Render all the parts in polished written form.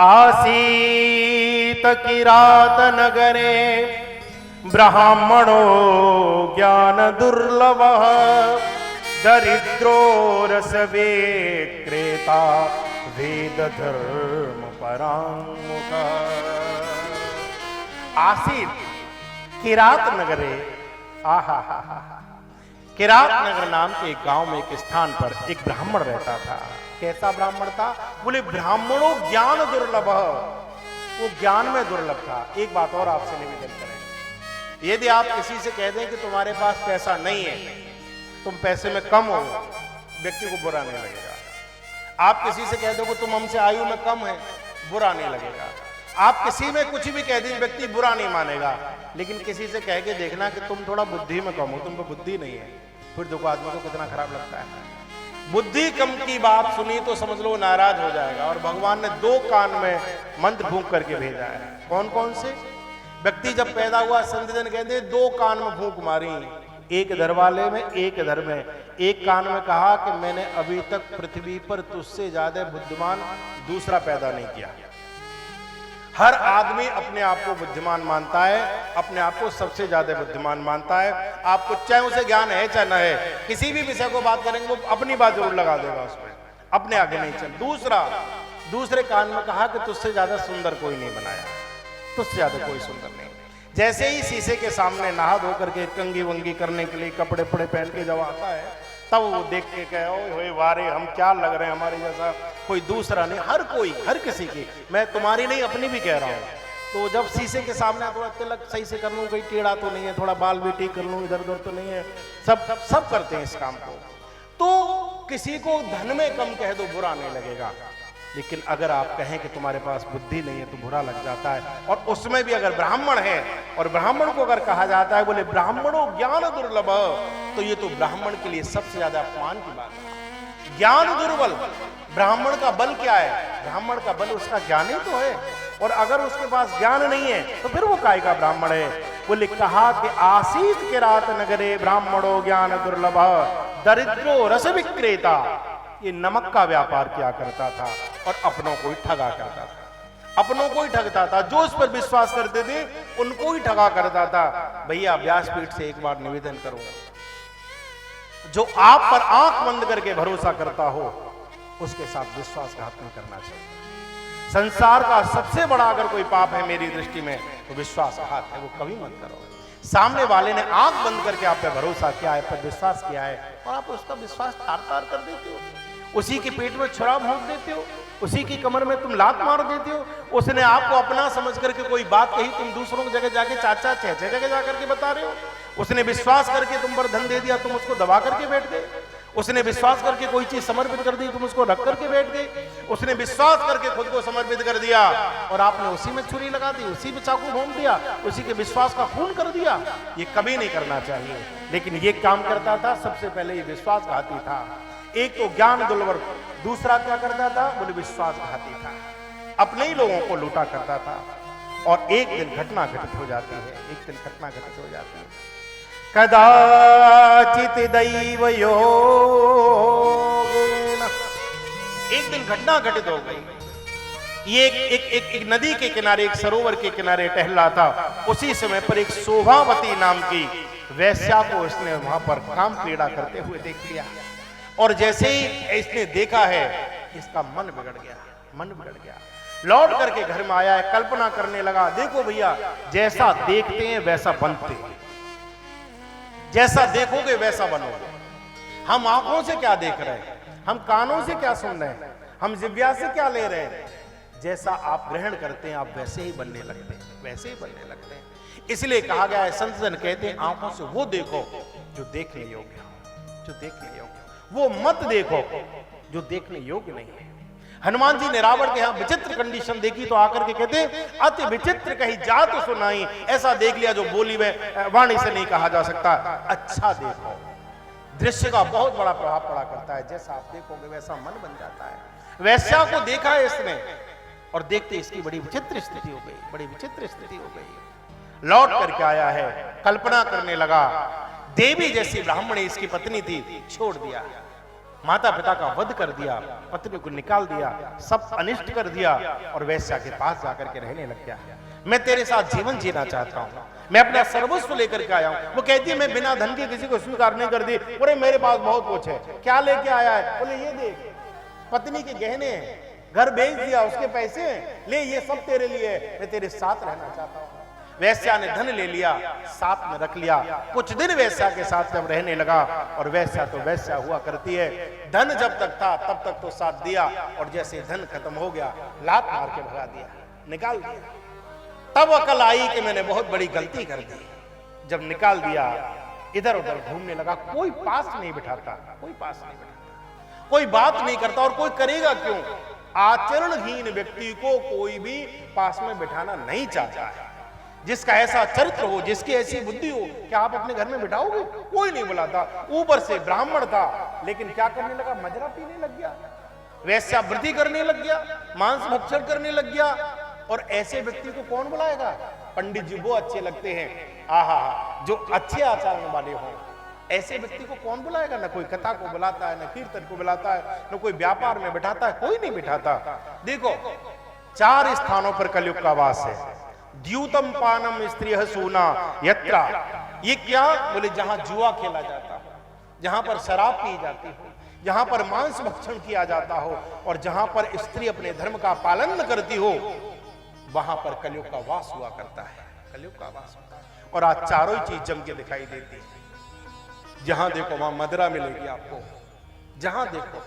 आसीत किरात नगरे ब्राह्मणो ज्ञान दुर्लभ दरिद्रो रस विक्रेता वेद धर्म परांमुख। आसीत किरात नगरे, आहा हा हा, किरात नगर नाम के एक गांव में एक स्थान पर एक ब्राह्मण रहता था। कैसा ब्राह्मण था? बोले ब्राह्मणों ज्ञान दुर्लभ, वो ज्ञान में दुर्लभ था। एक बात और आपसे निवेदन करें, यदि आप किसी से कह दें कि तुम्हारे पास पैसा नहीं है, तुम पैसे में कम हो, व्यक्ति को बुरा नहीं लगेगा। आप किसी से कह दो कि तुम हमसे आयु में कम है, बुरा नहीं लगेगा। आप किसी में कुछ भी कह दें, व्यक्ति बुरा नहीं मानेगा। लेकिन किसी से कह के देखना कि तुम थोड़ा बुद्धि में कम हो, तुम पे बुद्धि नहीं है, फिर देखो आदमी को कितना खराब लगता है। बुद्धि कम की बात सुनी तो समझ लो नाराज हो जाएगा। और भगवान ने 2 कान में मंत्र फूंक करके भेजा है। कौन कौन से? व्यक्ति जब पैदा हुआ संधिजन कहते 2 कान में फूंक मारी, एक इधर वाले में एक इधर में। एक कान में कहा कि मैंने अभी तक पृथ्वी पर तुझसे ज्यादा बुद्धिमान दूसरा पैदा नहीं किया। हर आदमी अपने आप को बुद्धिमान मानता है, अपने आप को सबसे ज्यादा बुद्धिमान मानता है। आपको चाहे उसे ज्ञान है चाहे न है, किसी भी विषय को बात करेंगे वो अपनी बात जरूर लगा देगा उसमें, अपने आगे नहीं चल। दूसरे कान में कहा कि तुझसे ज्यादा सुंदर कोई नहीं बनाया, तुझसे ज्यादा कोई सुंदर नहीं। जैसे ही शीशे के सामने नहा धो करके कंगी वंगी करने के लिए कपड़े पड़े पहन के जब आता है, तब वो देख के कहे वारे हम क्या लग रहे हैं, हमारे जैसा कोई दूसरा नहीं। हर कोई, हर किसी की, मैं तुम्हारी नहीं अपनी भी कह रहा हूँ। तो जब शीशे के सामने थोड़ा तिलक सही से कर लूँ, कहीं टेढ़ा तो नहीं है, थोड़ा बाल भी ठीक कर लूँ, इधर उधर तो नहीं है, सब करते हैं इस काम को। तो किसी को धन में कम कह दो, बुरा नहीं लगेगा। लेकिन अगर आप कहें कि तुम्हारे पास बुद्धि नहीं है तो बुरा लग जाता है। और उसमें भी अगर ब्राह्मण है, और ब्राह्मण को अगर कहा जाता है बोले ब्राह्मणों ज्ञान दुर्लभ, तो ये तो ब्राह्मण के लिए सबसे ज्यादा अपमान की बात है। ज्ञान दुर्बल, ब्राह्मण का बल क्या है? ब्राह्मण का बल उसका ज्ञान ही तो है। और अगर उसके पास ज्ञान नहीं है तो फिर वो काय का ब्राह्मण है? बोले कहा कि आसीत किरात नगरे ब्राह्मणो ज्ञान दुर्लभ दरिद्रो रस विक्रेता। ये नमक का व्यापार किया करता था और अपनों को ही ठगा करता था, अपनों को ही ठगता था। जो उस पर विश्वास करते थे उनको ही ठगा करता था। भैया व्यासपीठ से एक बार निवेदन करूंगा, जो आप पर आंख बंद करके भरोसा करता हो उसके साथ विश्वासघात नहीं करना चाहिए। संसार का सबसे बड़ा अगर कोई पाप है मेरी दृष्टि में तो विश्वासघात है, वो कभी मत करो। सामने वाले ने आंख बंद करके आप पे भरोसा किया है, पर विश्वास किया है, और आप उसका विश्वास तार तार कर देते हो, उसी के पेट में छुरा भोंक देते हो, उसी की कमर में तुम लात मार देते हो। उसने आपको अपना समझ करके कोई बात कही, तुम दूसरों की जगह जाके 4-4 6-6 जगह जाकर के बता रहे हो। उसने विश्वास करके तुम पर धन दे दिया, तुम उसको दबा करके बैठ गए। उसने विश्वास करके कोई चीज समर्पित कर दी, तुम उसको रख करके बैठ गए। उसने विश्वास करके खुद को समर्पित कर दिया और आपने उसी में छुरी लगा दी, उसी में चाकू भोंक दिया, उसी के विश्वास का खून कर दिया। ये कभी नहीं करना चाहिए। लेकिन ये काम करता था, सबसे पहले ये विश्वासघाती था। एक तो ज्ञान दुर्लभ, दूसरा क्या करता था? बोले विश्वासघाती था, अपने ही लोगों को लूटा करता था। और एक दिन घटना घटित हो जाती है, एक दिन घटना घटित हो जाती है। कदाचित दैव योगेन, एक दिन घटना घटित हो गई। ये एक नदी के किनारे, एक सरोवर के किनारे टहल रहा था। उसी समय पर एक शोभावती नाम की वैश्या को इसने वहां पर काम पीड़ा करते हुए देख लिया। और जैसे ही इसने देखा है, इसका मन बिगड़ गया, मन बिगड़ गया। लौट करके घर में आया है, कल्पना करने लगा, देखो भैया जैसा देखते हैं वैसा बनते हैं, जैसा देखोगे वैसा बनोगे। हम आंखों से क्या देख रहे हैं, हम कानों से क्या सुन रहे हैं, हम जिह्वा से क्या ले रहे हैं, जैसा आप ग्रहण करते हैं आप वैसे ही बनने लगते हैं, वैसे ही बनने लगते हैं। इसलिए कहा गया है, संत जन कहते हैं आंखों से वो देखो जो देखने योग्य हो, जो देखने योग्य, वो मत देखो जो देखने योग्य नहीं है। हनुमान जी ने रावण के यहां विचित्र कंडीशन देखी तो आकर के कहते अति विचित्र कही जात सुनाई, ऐसा देख लिया जो बोली में वाणी से नहीं कहा जा सकता। अच्छा देखो, दृश्य का बहुत बड़ा प्रभाव पड़ा करता है, जैसा आप देखोगे वैसा मन बन जाता है। वैश्या को देखा है इसने और देखते इसकी बड़ी विचित्र स्थिति हो गई, बड़ी विचित्र स्थिति हो गई। लौट करके आया है, कल्पना करने लगा, देवी जैसी ब्राह्मणी इसकी पत्नी थी, छोड़ दिया। माता पिता का वध कर दिया, पत्नी को निकाल दिया, सब अनिष्ट कर दिया और वेश्या के पास जाकर के रहने लग गया। मैं तेरे साथ जीवन जीना चाहता हूं, मैं अपना सर्वस्व लेकर के आया हूं। वो कहती है मैं बिना धन के किसी को स्वीकार नहीं कर दी। बोले मेरे पास बहुत कुछ है। क्या लेके आया है? बोले ये देख, पत्नी के गहने हैं, घर बेच दिया, उसके पैसे हैं, ले ये सब तेरे लिए, मैं तेरे साथ रहना चाहता हूं। वेश्या ने धन ले लिया, साथ में रख लिया। कुछ दिन वेश्या के साथ जब रहने लगा, और वेश्या तो वेश्या हुआ करती है, धन जब तक था तब तक तो साथ दिया, और जैसे धन खत्म हो गया लात मार के भगा दिया, निकाल दिया। तब अकल आई कि मैंने बहुत बड़ी गलती कर दी। जब निकाल दिया, इधर उधर घूमने लगा, कोई पास नहीं बिठाता, कोई पास नहीं बिठाता, कोई बात नहीं करता, और कोई करेगा क्यों? आचरणहीन व्यक्ति को कोई भी पास में बिठाना नहीं चाहता है। जिसका ऐसा चरित्र हो, जिसकी ऐसी बुद्धि हो, क्या आप अपने घर में बिठाओगे? कोई नहीं बुलाता। ऊपर से ब्राह्मण था, लेकिन क्या करने लगा? मजरा पीने लग गया, वेश्यावृत्ति करने लग गया, मांस भक्षण करने लग गया। और ऐसे व्यक्ति को कौन बुलाएगा? पंडित जी वो अच्छे लगते हैं, आहा, जो अच्छे आचरण वाले हों। ऐसे व्यक्ति को कौन बुलाएगा? ना कोई कथा को बुलाता है, ना कीर्तन को बुलाता है, ना कोई व्यापार में बिठाता है, कोई नहीं बिठाता। देखो, 4 स्थानों पर कलयुग का वास है। द्यूतम पानम स्त्रियः सूना यत्रा, ये क्या? बोले जहां जुआ खेला जाता हो, जहां पर शराब पी जाती हो, जहां पर मांस भक्षण किया जाता हो, और जहां पर स्त्री अपने धर्म का पालन न करती हो, वहां पर कलयुग का वास हुआ करता है। कलयुग का वास होता है। और आज चारों ही चीज जम के दिखाई देती है। जहां देखो वहां मदिरा मिलेगी आपको, जहां देखो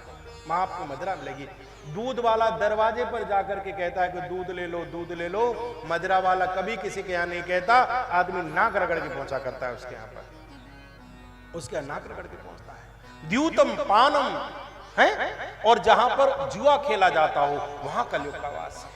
वहां आपको मदिरा मिलेगी। दूध वाला दरवाजे पर जाकर के कहता है कि दूध ले लो, दूध ले लो। मदिरा वाला कभी किसी के यहां नहीं कहता। आदमी नाक रगड़ के पहुंचा करता है उसके यहां पर, उसके यहां नाक रगड़ के पहुंचता है। द्यूतम पानम है। और जहां पर जुआ खेला जाता हो वहां कलयुग का वास है।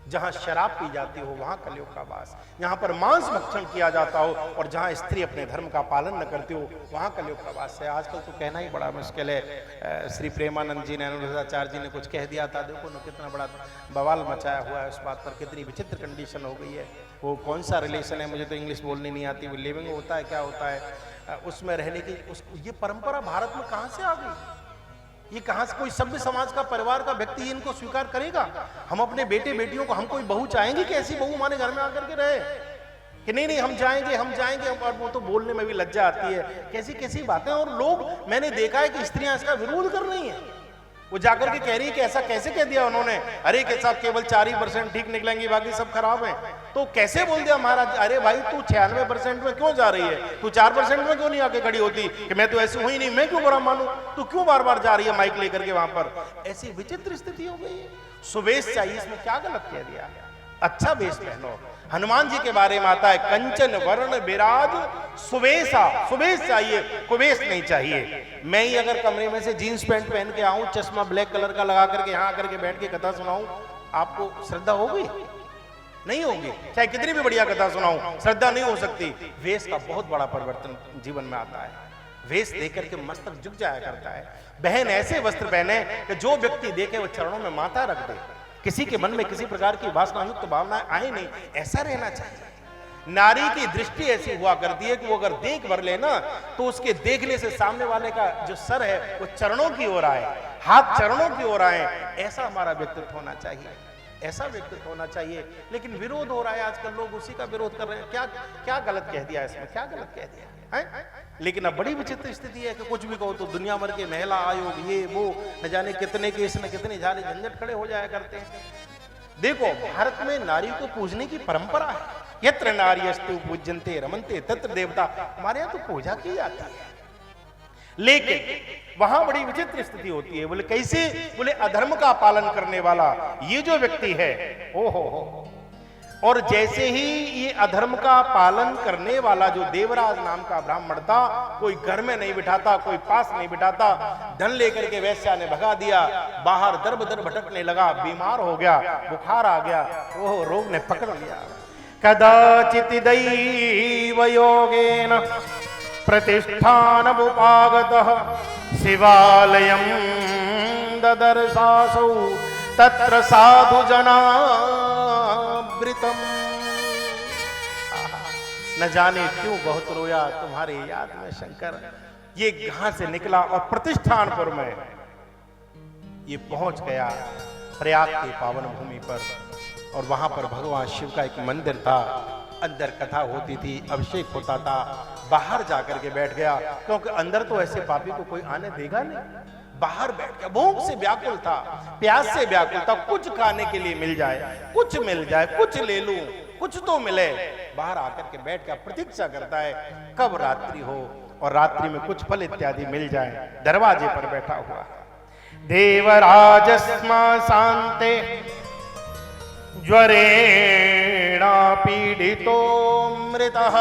जहां शराब पी जाती हो वहां कलयुग का वास, जहां पर मांस भक्षण किया जाता हो, और जहां स्त्री अपने धर्म का पालन न करती हो वहां कलयुग का वास है। आजकल तो कहना ही बड़ा मुश्किल है। श्री प्रेमानंद जी ने, अनुराधाचार्य जी ने कुछ कह दिया था, देखो ना कितना बड़ा बवाल मचाया हुआ है उस बात पर, कितनी विचित्र कंडीशन हो गई है। वो कौन सा रिलेशन है, मुझे तो इंग्लिश बोलनी नहीं आती, वो लिविंग होता है, क्या होता है, उसमें रहने की ये परंपरा भारत में कहां से आ गई? ये कहां से? कोई सभ्य समाज का, परिवार का व्यक्ति इनको स्वीकार करेगा? हम अपने बेटे बेटियों को, हम कोई बहू चाहेंगे कि ऐसी बहू हमारे घर में आकर के रहे कि नहीं नहीं हम जाएंगे, हम जाएंगे। और वो तो बोलने में भी लज्जा आती है, कैसी कैसी बातें। और लोग, मैंने देखा है कि स्त्रियां इसका विरोध कर रही हैं। वो जाकर के कह रही है कि ऐसा कैसे कह दिया उन्होंने, अरे के साथ केवल 4% ठीक निकलेंगी, बाकी सब खराब है। तो कैसे बोल दिया महाराज? अरे भाई तू 96% में क्यों जा रही है? तू 4% में क्यों नहीं आके खड़ी होती कि मैं तो ऐसी हुई नहीं, मैं क्यों बुरा मानूं? तू क्यों बार बार जा रही है माइक लेकर के वहां पर? ऐसी विचित्र स्थिति हो गई है। सुवेश चाहिए, इसमें क्या गलत कह दिया? अच्छा वेश पहनो। हनुमान जी के बारे में आता है, कंचन वर्ण विराज सुवेशा, सुवेश चाहिए, कुवेश नहीं चाहिए। मैं ही अगर कमरे में से जीन्स पैंट पहन के आऊं, चश्मा ब्लैक कलर का लगा करके यहां आकर के बैठ के कथा सुनाऊं, आपको श्रद्धा होगी? नहीं होगी। चाहे कितनी भी बढ़िया कथा सुनाऊं, श्रद्धा नहीं हो सकती। वेश का बहुत बड़ा परिवर्तन जीवन में आता है। वेश देख करके मस्तक झुक जाया करता है। बहन ऐसे वस्त्र पहने कि जो व्यक्ति देखे वो चरणों में माथा रख दे, किसी के मन में किसी प्रकार की वासनायुक्त भावनाएं आए नहीं, ऐसा रहना चाहिए। नारी की दृष्टि ऐसी हुआ करती है कि वो अगर देख भर लेना तो उसके देखने से सामने वाले का जो सर है वो चरणों की ओर आए, हाथ चरणों की ओर आए। ऐसा हमारा व्यक्तित्व होना चाहिए, ऐसा व्यक्तित्व होना चाहिए। लेकिन विरोध हो रहा है आजकल, लोग उसी का विरोध कर रहे हैं। क्या क्या गलत कह दिया इसमें? क्या गलत कह दिया है? लेकिन अब बड़ी विचित्र स्थिति है कि कुछ भी कहो तो दुनिया भर के महिला आयोग, ये वो, न जाने कितने केस में कितने झाले झंझट खड़े हो जाया करते हैं। देखो, भारत में नारी को पूजने की परंपरा है। यत्र नार्यस्तु पूज्यन्ते रमन्ते तत्र देवता, हमारे यहाँ तो पूजा की जाती है। लेकिन वहां बड़ी विचित्र स्थिति होती है। बोले कैसे? बोले अधर्म का पालन करने वाला ये जो व्यक्ति है, ओ हो, और जैसे ही ये अधर्म का पालन करने वाला जो देवराज नाम का ब्राह्मण था, कोई घर में नहीं बिठाता, कोई पास नहीं बिठाता, धन लेकर के वेश्या ने भगा दिया, बाहर दर बदर भटकने लगा, बीमार हो गया, बुखार आ गया, वो रोग ने पकड़ लिया। कदाचित् दैव योगेन प्रतिष्ठानमुपागतः शिवालयं ददर्शासौ तत्र साधु जनावृतम। न जाने क्यों बहुत रोया तुम्हारी याद में शंकर, ये कहां से निकला और प्रतिष्ठानपुर में ये पहुंच गया प्रयाग की पावन भूमि पर। और वहां पर भगवान शिव का एक मंदिर था, अंदर कथा होती थी, अभिषेक होता था। बाहर जाकर के बैठ गया, क्योंकि अंदर तो ऐसे पापी को कोई आने देगा नहीं। बाहर बैठ गया, भूख से व्याकुल था, प्यास से व्याकुल था, कुछ खाने के लिए मिल जाए, कुछ मिल जाए, कुछ ले लूं, कुछ तो मिले। बाहर आकर के बैठ कर प्रतीक्षा करता है कब रात्रि हो और रात्रि में कुछ फल इत्यादि मिल जाए। दरवाजे पर बैठा हुआ है। देवराजस्मा शांते ज्वरेण पीड़ितो मृतः।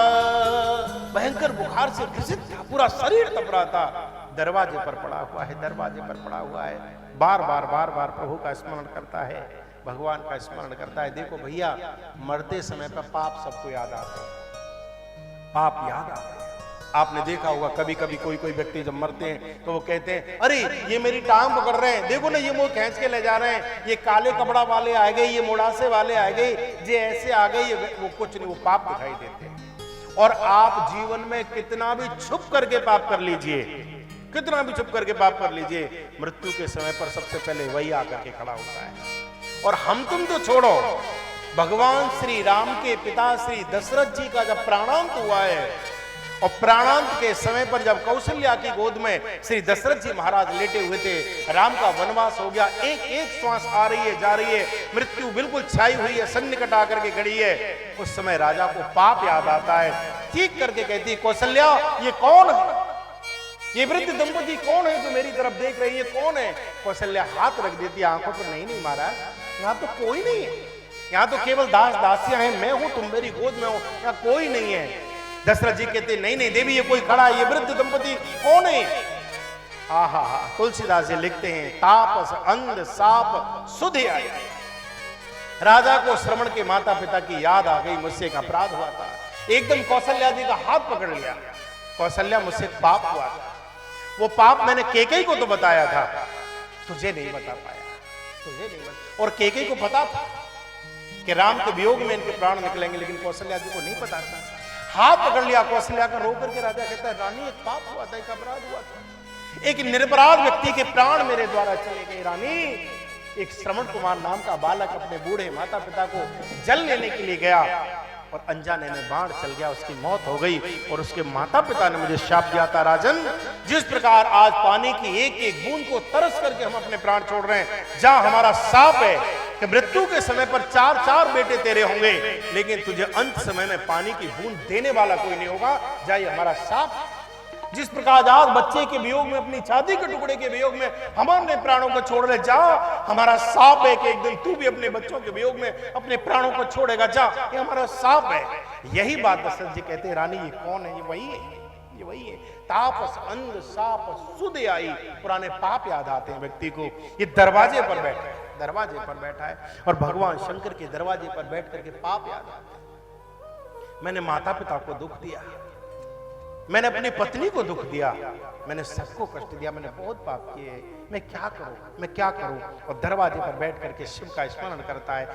भयंकर बुखार से ग्रसित था, पूरा शरीर तप रहा था। दरवाजे पर पड़ा हुआ है, दरवाजे पर पड़ा हुआ है। बार बार प्रभु का स्मरण करता है, भगवान का स्मरण करता है। देखो भैया, मरते समय पर पाप सबको याद आते हैं, पाप याद आते हैं। आपने देखा होगा कभी कभी कोई व्यक्ति जब मरते हैं तो वो कहते हैं, अरे ये मेरी टांग पकड़ रहे हैं, देखो ना ये मुंह खींच के ले जा रहे हैं, ये काले कपड़ा वाले आ गए, ये मुड़ासे वाले आ गए, ये ऐसे आ गए। वो कुछ नहीं, वो पाप दिखाई देते हैं। और आप जीवन में कितना भी छुप करके पाप कर लीजिए, कितना भी छुप करके पाप कर लीजिए, मृत्यु के समय पर सबसे पहले वही आकर के खड़ा होता है। और हम तुम तो छोड़ो, भगवान श्री राम के पिता श्री दशरथ जी का जब प्राणांत हुआ है, और प्राणांत के समय पर जब कौशल्या की गोद में श्री दशरथ जी महाराज लेटे हुए थे, राम का वनवास हो गया, एक एक श्वास आ रही है, जा रही है, मृत्यु बिल्कुल छाई हुई है, सन्निकट आकर के खड़ी है। उस समय राजा को पाप याद आता है, ठीक करके कहती है, कौशल्या ये कौन है, ये वृद्ध दंपति कौन है जो मेरी तरफ देख रही है, कौन है? कौशल्या हाथ रख देती है आंखों पर, नहीं महाराज, यहाँ तो कोई नहीं है, यहाँ तो केवल दास दासियां हैं, मैं हूं, तुम मेरी गोद में हो, यहाँ कोई नहीं है। दशरथ जी कहते, नहीं नहीं देवी, ये कोई खड़ा है, ये वृद्ध दंपति कौन है? आहा, तुलसीदास जी लिखते हैं, तापस अंध साप सुधे आई। राजा को श्रवण के माता पिता की याद आ गई, मुझसे एक अपराध हुआ था, एकदम कौशल्या जी का हाथ पकड़ लिया। कौशल्या, मुझसे पाप हुआ था, वो पाप मैंने केकई को तो बताया था, तुझे नहीं बता पाया, तुझे नहीं बता। और केकई को पता था कि राम के वियोग में इनके प्राण निकलेंगे, लेकिन कौशल्या जी को नहीं पता था। हाथ पकड़ लिया कौशल्या का, रो करके राजा कहता है, रानी एक पाप हुआ था, एक अपराध हुआ था, एक निरपराध व्यक्ति के प्राण मेरे द्वारा चले गए। रानी, एक श्रवण कुमार नाम का बालक अपने बूढ़े माता पिता को जल लेने के लिए गया और अनजाने में बाण चल गया, उसकी मौत हो गई। और उसके माता पिता ने मुझे शाप दिया था, राजन, जिस प्रकार आज पानी की एक एक बूंद को तरस करके हम अपने प्राण छोड़ रहे हैं, जहां हमारा साप है कि मृत्यु के समय पर 4 बेटे तेरे होंगे, लेकिन तुझे अंत समय में पानी की बूंद देने वाला कोई नहीं होगा, जाए हमारा साप। जिस प्रकार आज बच्चे के वियोग में, अपनी छाती के टुकड़े के वियोग में हम अपने प्राणों को छोड़ रहे, जा, हमारा साप है कि एक दिन तू भी अपने बच्चों के वियोग में अपने प्राणों को छोड़ेगा, जा, ये हमारा साप है। यही बात दशरथ जी कहते हैं, रानी ये कौन है? ये वही है, ये वही है, तापस अंध साप सुधे आई। पुराने पाप याद आते हैं व्यक्ति को। ये दरवाजे पर बैठा है, दरवाजे पर बैठा है, और भगवान शंकर के दरवाजे पर बैठ करके पाप याद आते हैं। मैंने माता पिता को दुख दिया, मैंने अपनी पत्नी को दुख दिया, मैंने सबको कष्ट दिया, मैंने बहुत पाप किए, मैं क्या करूं, मैं क्या करूं? और दरवाजे पर बैठ करके शिव का स्मरण करता है,